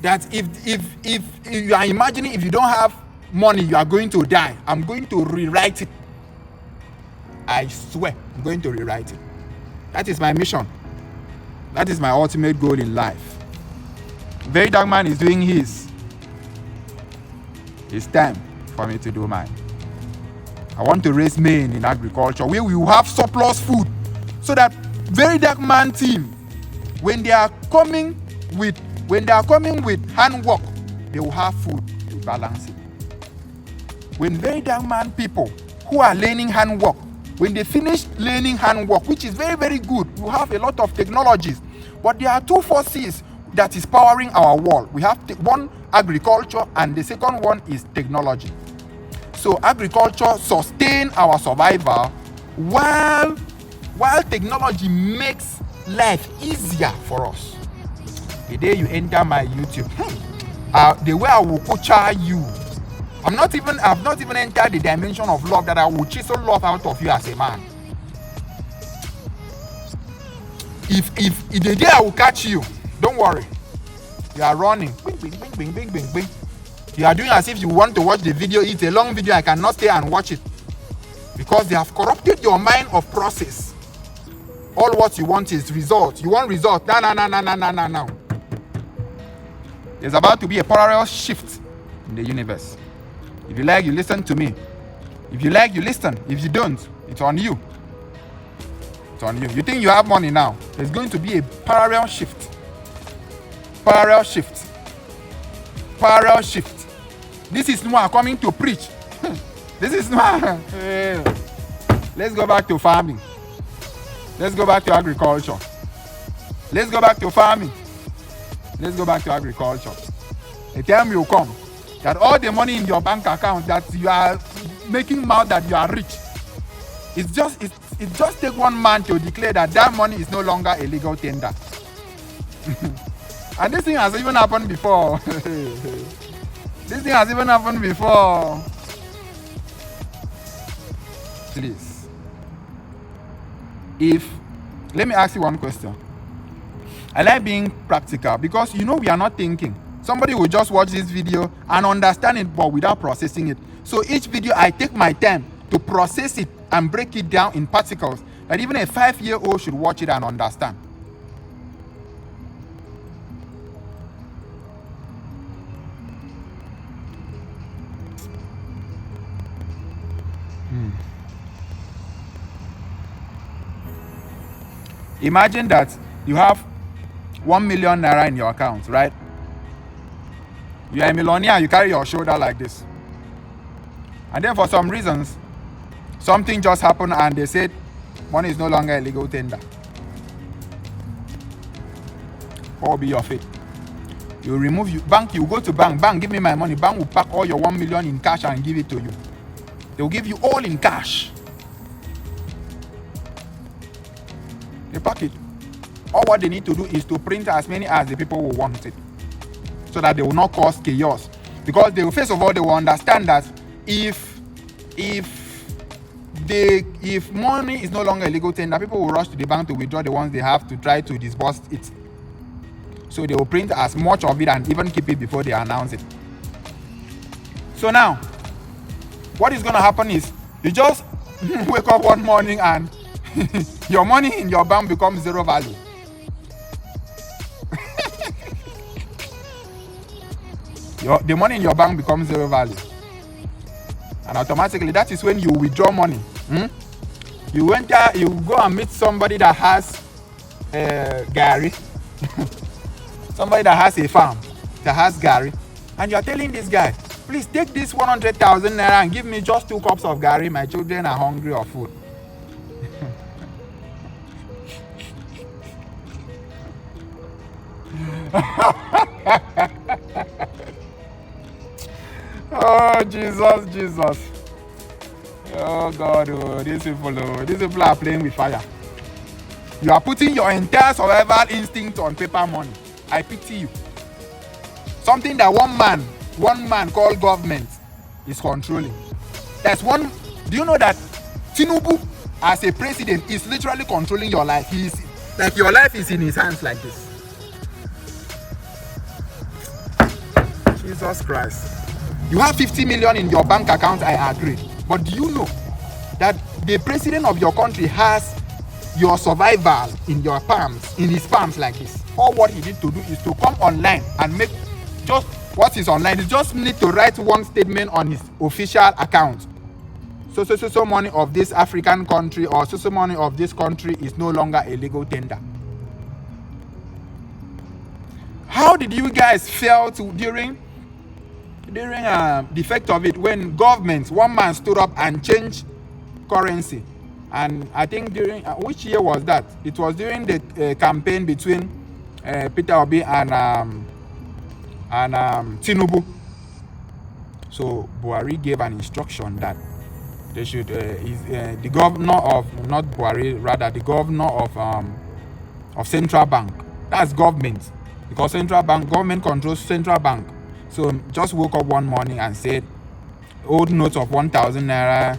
That if you are imagining if you don't have money, you are going to die. I'm going to rewrite it. I swear, I'm going to rewrite it. That is my mission. That is my ultimate goal in life. Very Dark Man is doing his. It's time for me to do mine. I want to raise men in agriculture where we will have surplus food, so that Very Dark Man team, when they are coming with handwork, they will have food to balance it. When Very Dark Man people who are learning handwork, when they finish learning handwork, which is very, very good, we have a lot of technologies, but there are two forces that is powering our world. We have one, agriculture, and the second one is technology. So agriculture sustain our survival, while technology makes life easier for us. The day you enter my YouTube, the way I will culture you, I've not even entered the dimension of love that I will chisel love out of you as a man. If the day I will catch you, don't worry. You are running. Bing, bing, bing, bing, bing, bing, bing. You are doing as if you want to watch the video. It's a long video. I cannot stay and watch it. Because they have corrupted your mind of process. All what you want is result. You want result. No. There's about to be a parallel shift in the universe. If you like, you listen to me. If you like, you listen. If you don't, it's on you. It's on you. You think you have money now. There's going to be a parallel shift. Parallel shift. Parallel shift. This is Noah coming to preach. This is Noah. Let's go back to farming. Let's go back to agriculture. Let's go back to farming. Let's go back to agriculture. The time will come that all the money in your bank account that you are making mouth that you are rich, it just take one man to declare that money is no longer a legal tender. And this thing has even happened before. This thing has even happened before. Please. Let me ask you one question. I like being practical because we are not thinking. Somebody will just watch this video and understand it, but without processing it. So each video, I take my time to process it and break it down in particles that even a 5-year-old should watch it and understand. Imagine that you have 1 million naira in your account, right? You are a millionaire, you carry your shoulder like this. And then for some reasons, something just happened and they said money is no longer a legal tender. What will be your fate? You remove you go to bank, give me my money. Bank will pack all your 1 million in cash and give it to you. They will give you all in cash. They pack it. All what they need to do is to print as many as the people will want it, so that they will not cause chaos. Because they will, first of all, they will understand that if money is no longer a legal tender, people will rush to the bank to withdraw the ones they have to try to disburse it. So they will print as much of it and even keep it before they announce it. So now, what is going to happen is you just wake up one morning and your money in your bank becomes zero value. The money in your bank becomes zero value. And automatically, that is when you withdraw money. You go and meet somebody that has Gary. Somebody that has a farm, that has Gary. And you are telling this guy, please take this 100,000 naira and give me just 2 cups of Gary. My children are hungry of food. Oh, Jesus. Oh, God. Oh, these people are playing with fire. You are putting your entire survival instinct on paper money. I pity you. Something that one man called government is controlling. There's one. Do you know that Tinubu, as a president, is literally controlling your life? He is like, your life is in his hands like this. Jesus Christ. You have 50 million in your bank account, I agree. But do you know that the president of your country has your survival in your palms, in his palms like this. All what he need to do is to come online and make just what is online. He just need to write one statement on his official account. So money of this African country or so money of this country is no longer a legal tender. How did you guys feel during the effect of it when government, one man stood up and changed currency? And I think during which year was that? It was during the campaign between Peter Obi and Tinubu. So Buhari gave an instruction that they should the governor of, not Buhari, rather the governor of central bank. That's government, because government controls central bank. So just woke up one morning and said old notes of 1,000 naira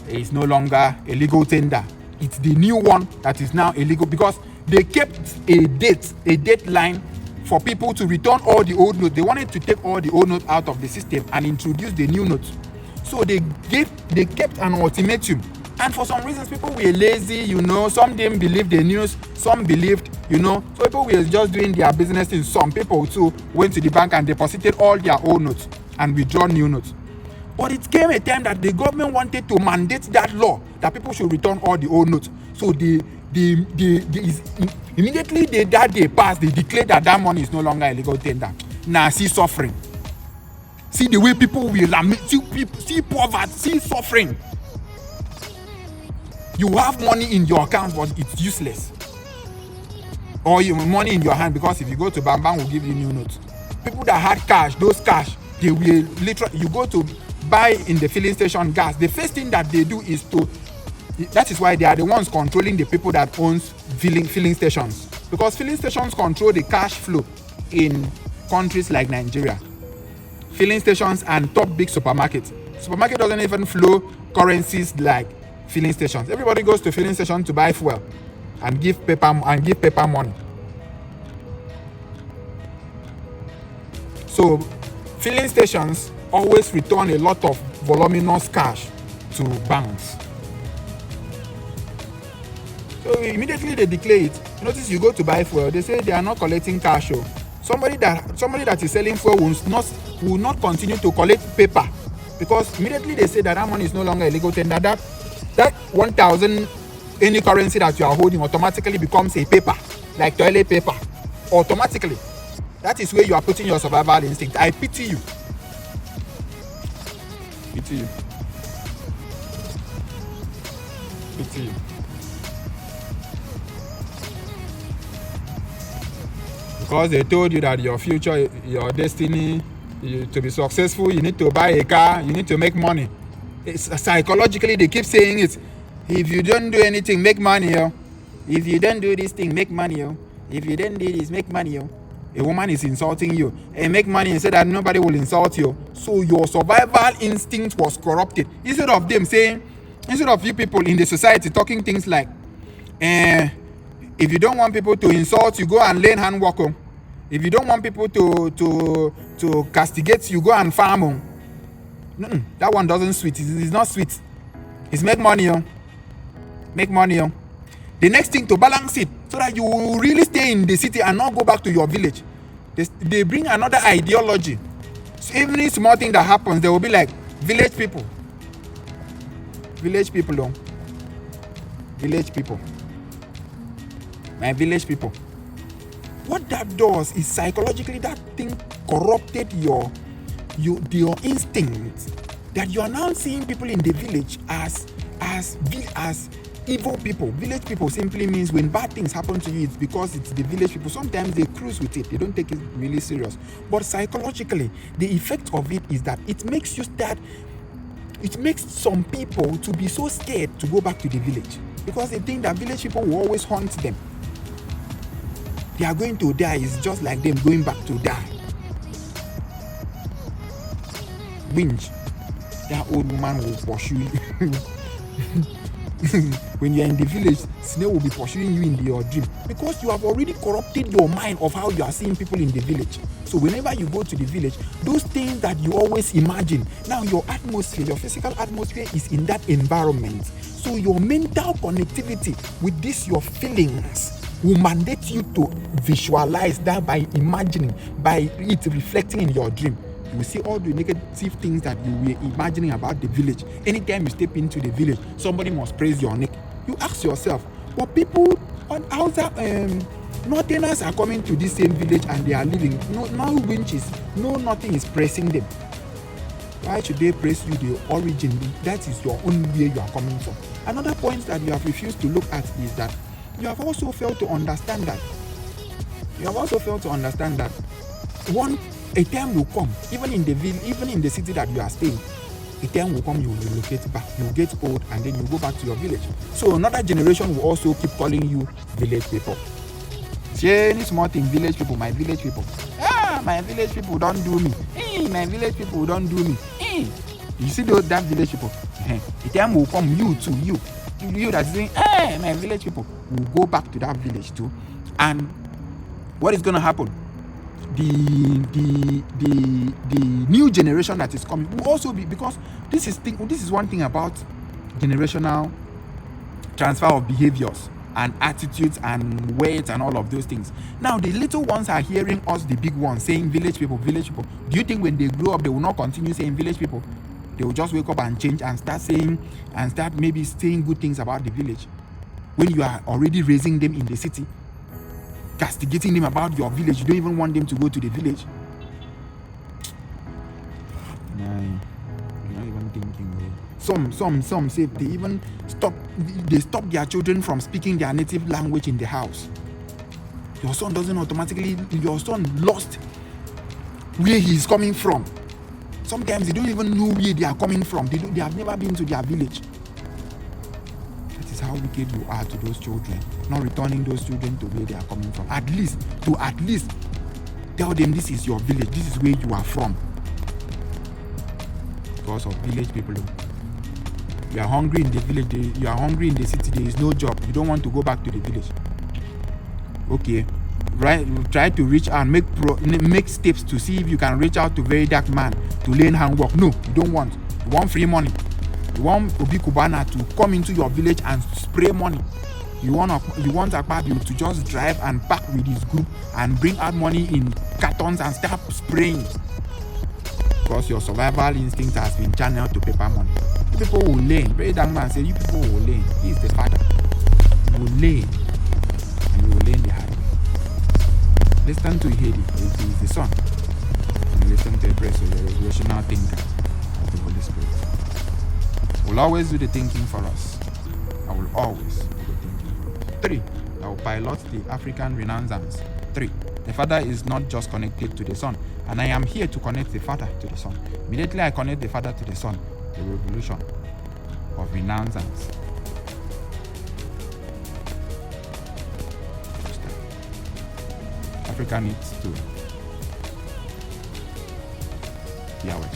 is no longer a legal tender. It's the new one that is now illegal, because they kept a deadline for people to return all the old notes. They wanted to take all the old notes out of the system and introduce the new notes. So they kept an ultimatum, and for some reasons people were lazy, some didn't believe the news, some believed, so people were just doing their business. In some people too went to the bank and deposited all their old notes and withdraw new notes. But it came a time that the government wanted to mandate that law that people should return all the old notes. So immediately that day passed, they declared that money is no longer a legal tender. Now see suffering. See the way people will lament, see poverty, see suffering. You have money in your account, but it's useless. Or you have money in your hand, because if you go to Bambang, will give you new notes. People that had cash, those cash, they will literally, you go to buy in the filling station gas. The first thing that they do is that is why they are the ones controlling the people that owns filling stations. Because filling stations control the cash flow in countries like Nigeria. Filling stations and top big supermarkets. Supermarket doesn't even flow currencies like filling stations. Everybody goes to filling station to buy fuel and give paper money. So filling stations always return a lot of voluminous cash to banks. So immediately they declare it. Notice you go to buy fuel, they say they are not collecting cash. Somebody that is selling fuel will not continue to collect paper, because immediately they say that money is no longer a legal tender. That 1,000 any currency that you are holding automatically becomes a paper, like toilet paper. Automatically. That is where you are putting your survival instinct. I pity you. Pity you. Pity you. Because they told you that your future, your destiny, to be successful, you need to buy a car, you need to make money. Psychologically, they keep saying it. If you don't do anything, make money. If you don't do this thing, make money. If you don't do this, make money. A woman is insulting you, and make money and say that nobody will insult you. So your survival instinct was corrupted. Instead of you people in the society talking things like, if you don't want people to insult you, go and learn handwork. If you don't want people to castigate you, go and farm. That one doesn't sweet. It's not sweet. It's make money. Make money. The next thing, to balance it so that you will really stay in the city and not go back to your village. They bring another ideology. So every small thing that happens, they will be like, village people. Village people. Village people. My village people. What that does is psychologically that thing corrupted your instinct, that you are now seeing people in the village as evil people. Village people simply means when bad things happen to you, it's because it's the village people. Sometimes they cruise with it, they don't take it really serious. But psychologically, the effect of it is that it makes some people to be so scared to go back to the village, because they think that village people will always haunt them. They are going to die. It's just like them going back to die. Winch. That old woman will pursue you. When you're in the village, snake will be pursuing you in your dream because you have already corrupted your mind of how you are seeing people in the village. So whenever you go to the village, those things that you always imagine, now your atmosphere, your physical atmosphere is in that environment. So your mental connectivity with this, your feelings, will mandate you to visualize that by imagining, by it reflecting in your dream. You will see all the negative things that you were imagining about the village. Anytime you step into the village, somebody must praise your neck. You ask yourself, but people on outside, northerners are coming to this same village and they are living. No winches, nothing is pressing them. Why should they praise you? The origin, that is your own way you are coming from. Another point that you have refused to look at is that you have also failed to understand that. A time will come, even in the city that you are staying, a time will come you will relocate back, you will get old, and then you go back to your village. So another generation will also keep calling you village people. Say any small thing, village people, my village people. My village people don't do me. My village people don't do me. You see that village people? A time will come, you that's saying, my village people will go back to that village too. And what is going to happen? The new generation that is coming will also be, because this is one thing about generational transfer of behaviors and attitudes and weight and all of those things. Now the little ones are hearing us, the big ones, saying village people. Do you think when they grow up they will not continue saying village people? They will just wake up and change and start maybe saying good things about the village, when you are already raising them in the city, castigating them about your village. You don't even want them to go to the village. You're not even thinking. Some say they even stop their children from speaking their native language in the house. Your son lost where he is coming from. Sometimes they don't even know where they are coming from. They have never been to their village. That is how wicked you are to those children, not returning those children to where they are coming from. At least tell them this is your village, this is where you are from. Because of village people. You are hungry in the village, you are hungry in the city, there is no job, you don't want to go back to the village. Okay, right? Try to reach out, make steps to see if you can reach out to very dark man to learn handwork. No, you don't want. You want free money. You want Obi Kubana to come into your village and spray money. You want Akpabio to just drive and pack with his group and bring out money in cartons and start spraying. Because your survival instinct has been channeled to paper money. You people will learn. Very dark man said, you people will learn. He is the father. You will learn. And you will learn the hard way. Listen to Hedi. He is the son. And listen to Epreso, the revolutionary thinker of the Holy Spirit. Will always do the thinking for us. I will always do the thinking for us. 3. I will pilot the African Renaissance. 3. The Father is not just connected to the Son, and I am here to connect the Father to the Son. Immediately I connect the Father to the Son, the revolution of Renaissance. Africa needs to be aware.